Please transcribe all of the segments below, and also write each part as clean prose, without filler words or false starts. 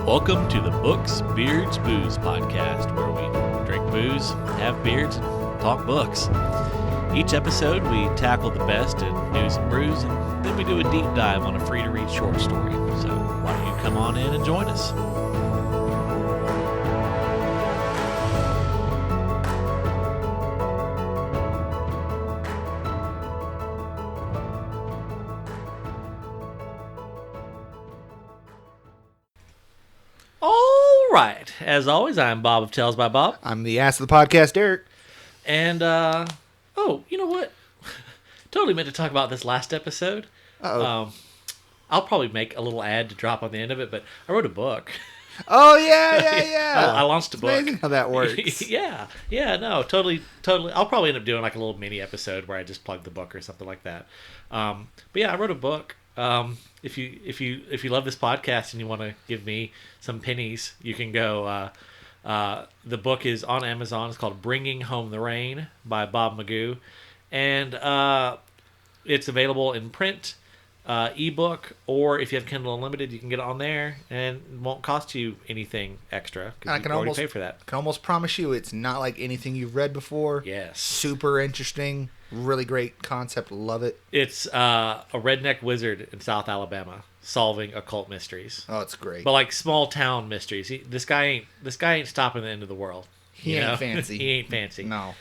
Welcome to the Books, Beards, Booze podcast, where we drink booze, have beards, and talk books. Each episode, we tackle the best in news and brews, and then we do a deep dive on a free-to-read short story. So why don't you come on in and join us? Right. As always, I'm Bob of Tales by Bob. I'm the ass of the podcast, Eric. And, you know what? Totally meant to talk about this last episode. Uh-oh. I'll probably make a little ad to drop on the end of it, but I wrote a book. Oh, yeah. I launched a book. It's amazing how that works. Yeah, no, totally. I'll probably end up doing like a little mini episode where I just plug the book or something like that. But yeah, I wrote a book. If you love this podcast and you want to give me some pennies, you can go. The book is on Amazon. It's called Bringing Home the Rain by Bob Magoo, and it's available in print, ebook, or if you have Kindle Unlimited, you can get it on there, and it won't cost you anything extra because you can already pay for that. I can almost promise you it's not like anything you've read before. Yes. Super interesting. Really great concept. Love it. It's a redneck wizard in South Alabama solving occult mysteries. Oh, it's great. But like small town mysteries. This guy ain't stopping the end of the world. He ain't fancy. He ain't fancy. No.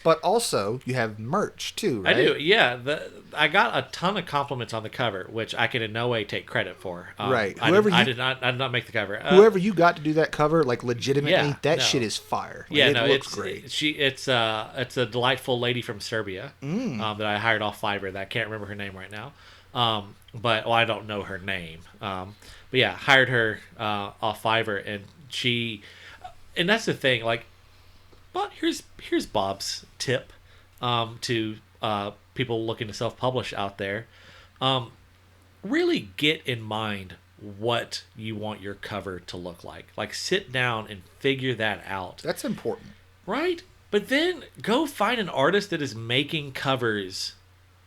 But also, you have merch too, right? I do, yeah. I got a ton of compliments on the cover, which I can in no way take credit for. Right. I did not make the cover. Whoever you got to do that cover, like legitimately, shit is fire. Like, it looks great. It's a delightful lady from Serbia that I hired off Fiverr. That I can't remember her name right now. But I don't know her name. But yeah, hired her off Fiverr, and that's the thing. Like, but here's Bob's tip to people looking to self-publish out there. Really get in mind what you want your cover to look like. Like, sit down and figure that out. That's important. Right? But then go find an artist that is making covers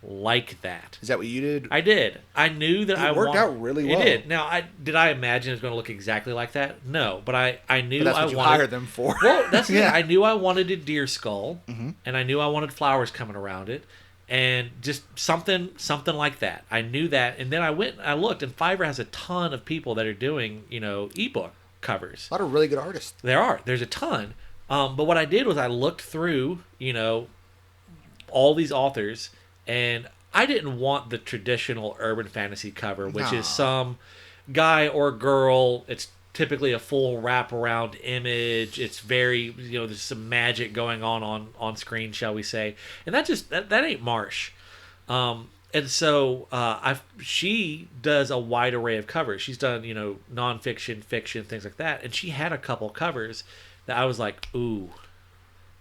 like that. Is that what you did? I did. I knew that it worked out really well. It did. Now, did I imagine it was going to look exactly like that? No, but I knew that's what you hired them for. Well, that's it. I knew I wanted a deer skull, and I knew I wanted flowers coming around it, and just something like that. I knew that, and then I went and I looked, and Fiverr has a ton of people that are doing, ebook covers. A lot of really good artists. There's a ton. But what I did was I looked through, all these authors. And I didn't want the traditional urban fantasy cover, which is some guy or girl. It's typically a full wraparound image. It's very, there's some magic going on screen, shall we say. And that ain't Marsh. And so she does a wide array of covers. She's done, nonfiction, fiction, things like that. And she had a couple covers that I was like, ooh,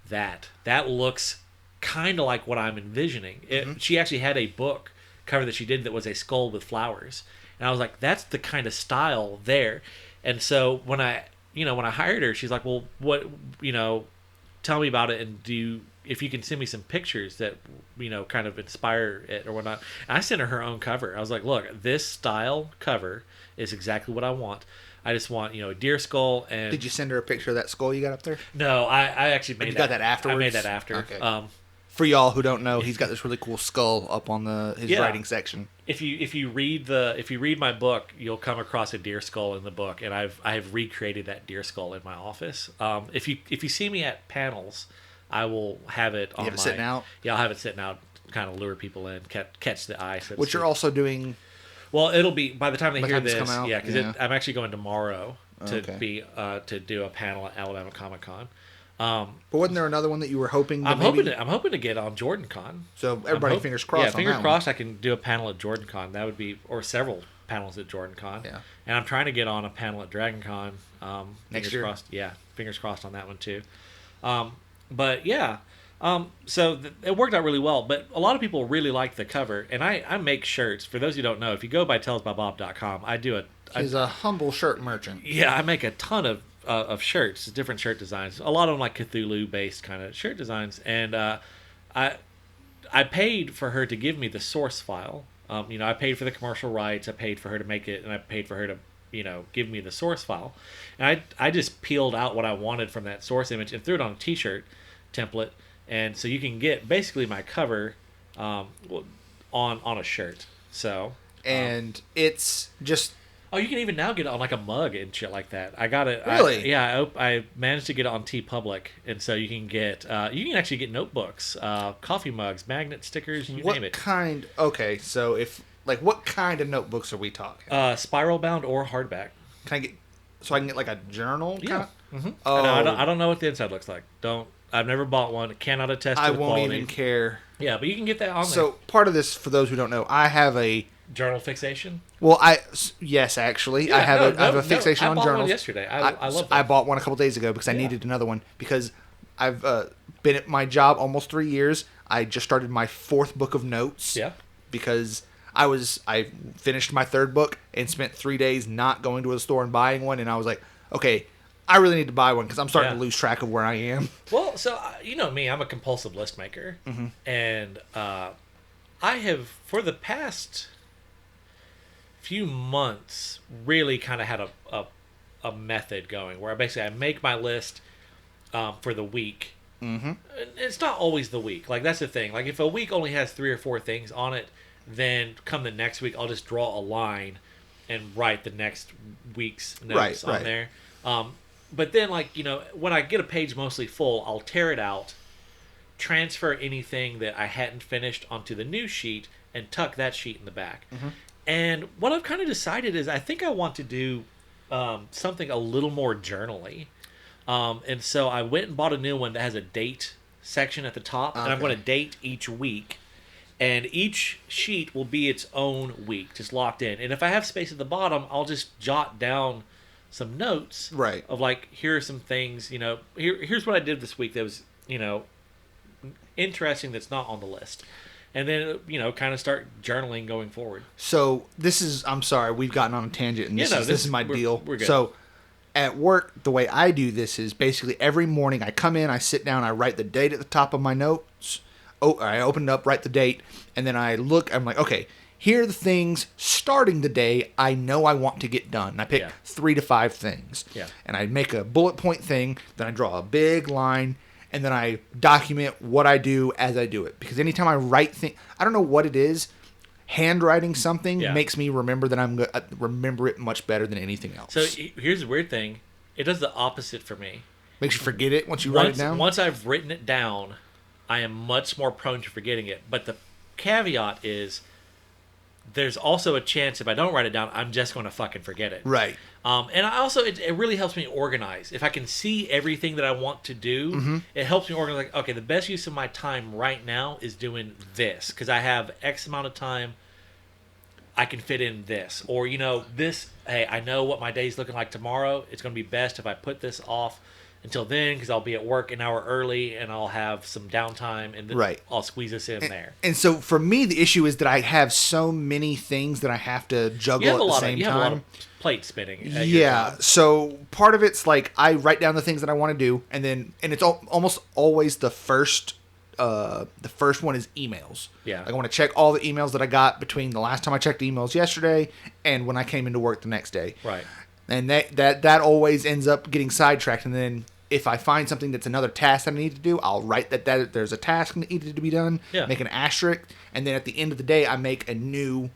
that looks kind of like what I'm envisioning. She actually had a book cover that she did that was a skull with flowers, and I was like, that's the kind of style there. And so when I hired her, she's like, well, what, tell me about it, and if you can send me some pictures that kind of inspire it or whatnot. And I sent her own cover. I was like, look, this style cover is exactly what I want. I just want, a deer skull. And did you send her a picture of that skull you got up there? No, I actually made that. You got that afterwards? I made that after. Okay. For y'all who don't know, he's got this really cool skull up on his writing section. If you read my book, you'll come across a deer skull in the book, and I have recreated that deer skull in my office. If you see me at panels, I will have it on you have it sitting out? Yeah, I'll have it sitting out, kind of lure people in, catch the eye. Which you're also doing. Well, it'll be by the time they hear this. Out, yeah, because I'm actually going tomorrow to do a panel at Alabama Comic Con. But wasn't there another one that you were hoping? I'm hoping to get on Jordan Con. So everybody, fingers crossed. Yeah, fingers crossed. I can do a panel at Jordan Con. That would be, or several panels at Jordan Con. Yeah. And I'm trying to get on a panel at Dragon Con. Next year. Crossed. Yeah, fingers crossed on that one too. But yeah, so it worked out really well. But a lot of people really like the cover, and I make shirts. For those who don't know, if you go by tellsbybob.com, I do He's a humble shirt merchant. Yeah, I make a ton of shirts, different shirt designs. A lot of them like Cthulhu-based kind of shirt designs. And I paid for her to give me the source file. I paid for the commercial rights. I paid for her to make it, and I paid for her to, give me the source file. And I just peeled out what I wanted from that source image and threw it on a t-shirt template. And so you can get basically my cover on a shirt. So and it's just oh, you can even now get it on like a mug and shit like that. I got it. Really? I managed to get it on TeePublic, and so you can actually get notebooks, coffee mugs, magnet stickers, you name it. What kind? Okay, so what kind of notebooks are we talking? Spiral bound or hardback. Can I get so I can get like a journal? Yeah. Mm-hmm. Oh, I don't know what the inside looks like. I've never bought one. Cannot attest to the quality. I won't even care. Yeah, but you can get that on there. So part of this, for those who don't know, I have a journal fixation. Well, yes, actually, yeah, I have a fixation on journals. I bought one yesterday. I love them. I bought one a couple days ago because I needed another one because I've been at my job almost 3 years. I just started my 4th book of notes. Yeah. Because I finished my 3rd book and spent 3 days not going to a store and buying one, and I was like, okay, I really need to buy one because I'm starting to lose track of where I am. Well, so you know me, I'm a compulsive list maker, and I have for the past few months really kind of had a method going where I make my list for the week. Mm-hmm. It's not always the week. Like that's the thing. Like if a week only has 3 or 4 things on it, then come the next week I'll just draw a line and write the next week's notes on there. But then when I get a page mostly full, I'll tear it out, transfer anything that I hadn't finished onto the new sheet, and tuck that sheet in the back. Mm-hmm. And what I've kind of decided is I think I want to do something a little more journal-y. And so I went and bought a new one that has a date section at the top, and I'm going to date each week. And each sheet will be its own week, just locked in. And if I have space at the bottom, I'll just jot down some notes of here are some things, here's what I did this week that was, interesting that's not on the list. And then, kind of start journaling going forward. So I'm sorry, we've gotten on a tangent, and this is my deal. We're good. So at work, the way I do this is basically every morning I come in, I sit down, I write the date at the top of my notes. I open it up, write the date, and then I look, I'm like, okay, here are the things starting the day I know I want to get done. And I pick 3 to 5 things. Yeah. And I make a bullet point thing, then I draw a big line, and then I document what I do as I do it. Because anytime I write things, I don't know what it is, handwriting something makes me remember that I'm remember it much better than anything else. So here's the weird thing. It does the opposite for me. Makes you forget it once you write it down? Once I've written it down, I am much more prone to forgetting it. But the caveat is there's also a chance if I don't write it down, I'm just going to fucking forget it. Right. And I also, it really helps me organize. If I can see everything that I want to do, it helps me organize. Like, okay, the best use of my time right now is doing this because I have X amount of time. I can fit in this. Or, this, hey, I know what my day's looking like tomorrow. It's going to be best if I put this off until then because I'll be at work an hour early and I'll have some downtime and then I'll squeeze this in there. And so for me, the issue is that I have so many things that I have to juggle at the same time. You have a lot of plate spinning. Yeah. So part of it's like I write down the things that I want to do, and it's almost always the first one is emails. Yeah. Like I want to check all the emails that I got between the last time I checked emails yesterday and when I came into work the next day. Right. And that always ends up getting sidetracked, and then if I find something that's another task that I need to do, I'll write that there's a task that needed to be done, make an asterisk, and then at the end of the day, I make a new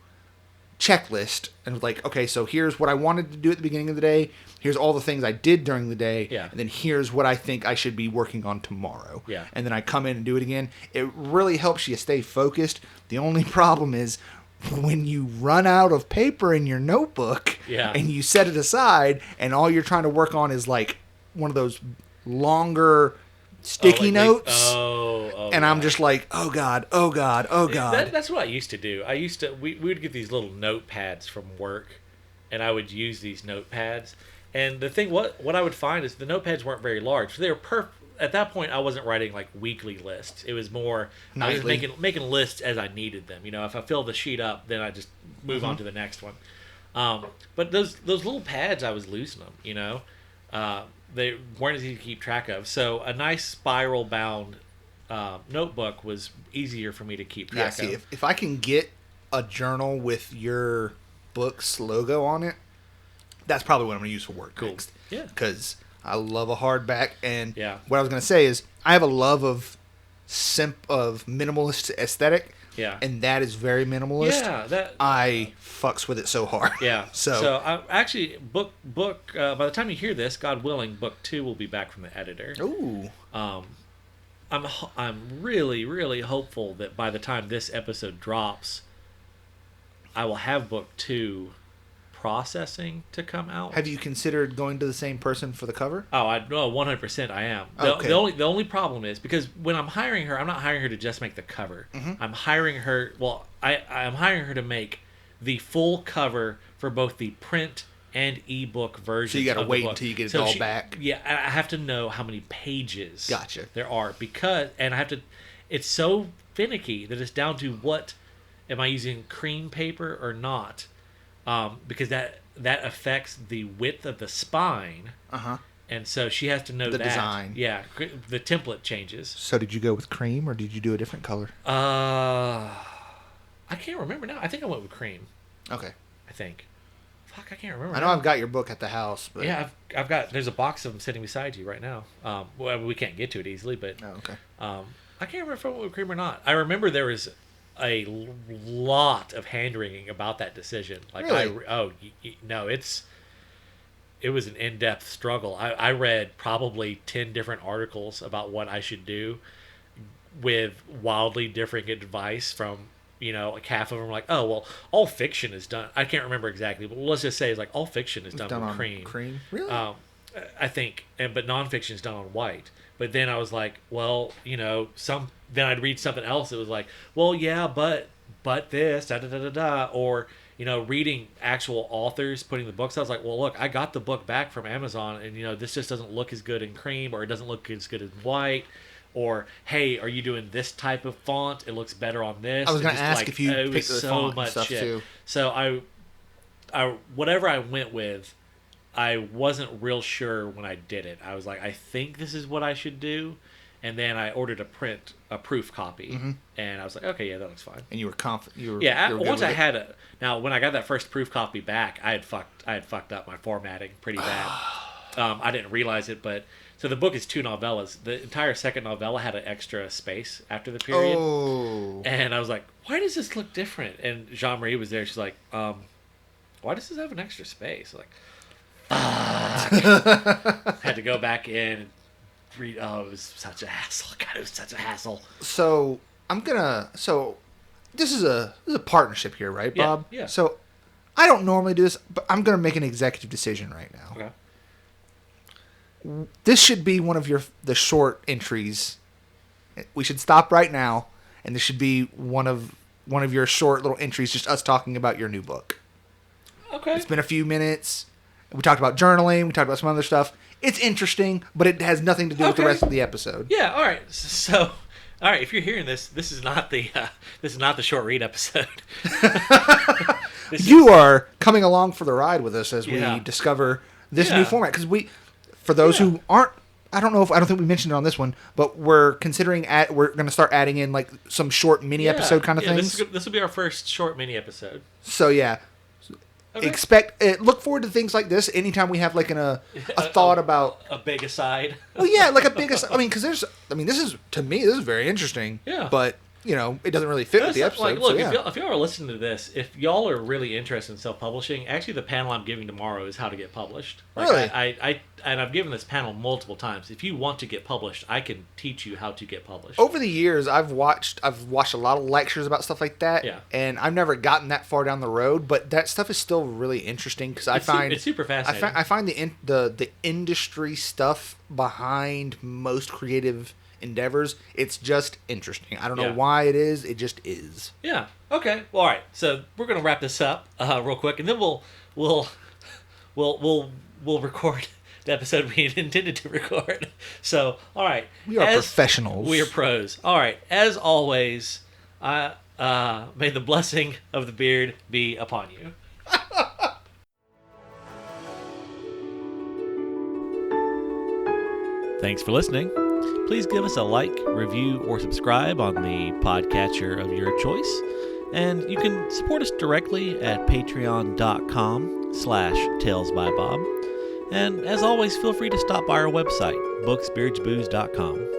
checklist. And like, okay, so here's what I wanted to do at the beginning of the day. Here's all the things I did during the day. Yeah. And then here's what I think I should be working on tomorrow. Yeah. And then I come in and do it again. It really helps you stay focused. The only problem is when you run out of paper in your notebook and you set it aside and all you're trying to work on is like one of those longer sticky notes. And I'm just like, oh God. That's what I used to do. We would get these little notepads from work, and I would use these notepads. And the thing, what I would find is the notepads weren't very large. They were at that point, I wasn't writing like weekly lists. It was more I was making lists as I needed them. If I fill the sheet up, then I just move on to the next one. But those little pads, I was losing them. They weren't as easy to keep track of. So a nice spiral bound notebook was easier for me to keep track of. If I can get a journal with your book's logo on it, that's probably what I'm going to use for work Cool. next. Yeah. Because I love a hardback. And Yeah. what I was going to say is I have a love of minimalist aesthetic. Yeah. And that is very minimalist. Yeah. I fucks with it so hard. Yeah. So I actually book. By the time you hear this, God willing, book 2 will be back from the editor. Ooh. I'm really, really hopeful that by the time this episode drops, I will have book 2 processing to come out. Have you considered going to the same person for the cover? Oh, I no, 100% I am. Okay. The only problem is because when I'm hiring her, I'm not hiring her to just make the cover. Mm-hmm. I'm hiring her. Well, I'm hiring her to make the full cover for both the print and ebook version. So you got to wait until you get it all back. Yeah, I have to know how many pages. Gotcha. There are and I have to. It's so finicky that it's down to what am I using cream paper or not, because that affects the width of the spine. And so she has to know the that. design. Yeah, the template changes. So did you go with cream or did you do a different color? I can't remember now. I think I went with cream. Okay. I think. Fuck, I can't remember. I know I've got your book at the house, but yeah, I've got. There's a box of them sitting beside you right now. Well, we can't get to it easily, but oh, okay. I can't remember if I went with cream or not. I remember there was a lot of hand wringing about that decision. Like, really? No, it was an in-depth struggle. I read probably 10 different articles about what I should do, with wildly differing advice from. Like half of them are like, oh, well, all fiction is done. I can't remember exactly, but let's just say it's like all fiction is done with cream. Cream? Really? I think, but nonfiction is done on white. But then I was like, well, then I'd read something else that was like, well, yeah, but this, da da da da da, or reading actual authors putting the books. I was like, well, look, I got the book back from Amazon, and this just doesn't look as good in cream, or it doesn't look as good in white. Or, hey, are you doing this type of font? It looks better on this. I was going to ask if you picked the font and stuff too. So I whatever I went with, I wasn't real sure when I did it. I was like, I think this is what I should do. And then I ordered a proof copy. And I was like, okay, yeah, that looks fine. And you were confident. Once I had it. Now, when I got that first proof copy back, I had fucked up my formatting pretty bad. I didn't realize it, but... So the book is 2 novellas. The entire second novella had an extra space after the period. Oh. And I was like, why does this look different? And Jean-Marie was there. She's like, why does this have an extra space? Like, fuck. Had to go back in and read. Oh, it was such a hassle. God, it was such a hassle. So this is a partnership here, right, Bob? Yeah. So I don't normally do this, but I'm going to make an executive decision right now. Okay. This should be one of the short entries. We should stop right now, and this should be one of your short little entries, just us talking about your new book. Okay. It's been a few minutes. We talked about journaling. We talked about some other stuff. It's interesting, but it has nothing to do with the rest of the episode. Yeah. All right. So, all right. If you're hearing this, this is not the short read episode. You are coming along for the ride with us as we discover this new format, because for those who aren't, I don't think we mentioned it on this one, but we're considering we're going to start adding in like some short mini episode kind of things. This will be our first short mini episode. So yeah, look forward to things like this anytime we have like a thought about a big aside. Well, yeah, like a big aside. This is very interesting. Yeah, but it doesn't really fit with the episode. Like, look, so, if y'all are listening to this, if y'all are really interested in self-publishing, actually the panel I'm giving tomorrow is how to get published. Like, really? And I've given this panel multiple times. If you want to get published, I can teach you how to get published. Over the years, I've watched a lot of lectures about stuff like that. Yeah. And I've never gotten that far down the road, but that stuff is still really interesting because I find it's super fascinating. I find the industry stuff behind most creative endeavors, it's just interesting. I don't know why it is. It just is. Yeah. Okay. Well, all right. So we're gonna wrap this up real quick, and then we'll record the episode we intended to record. So, all right. We are professionals. We are pros. All right. As always, may the blessing of the beard be upon you. Thanks for listening. Please give us a like, review, or subscribe on the podcatcher of your choice. And you can support us directly at patreon.com/talesbybob. And as always, feel free to stop by our website, booksbeardsbooze.com.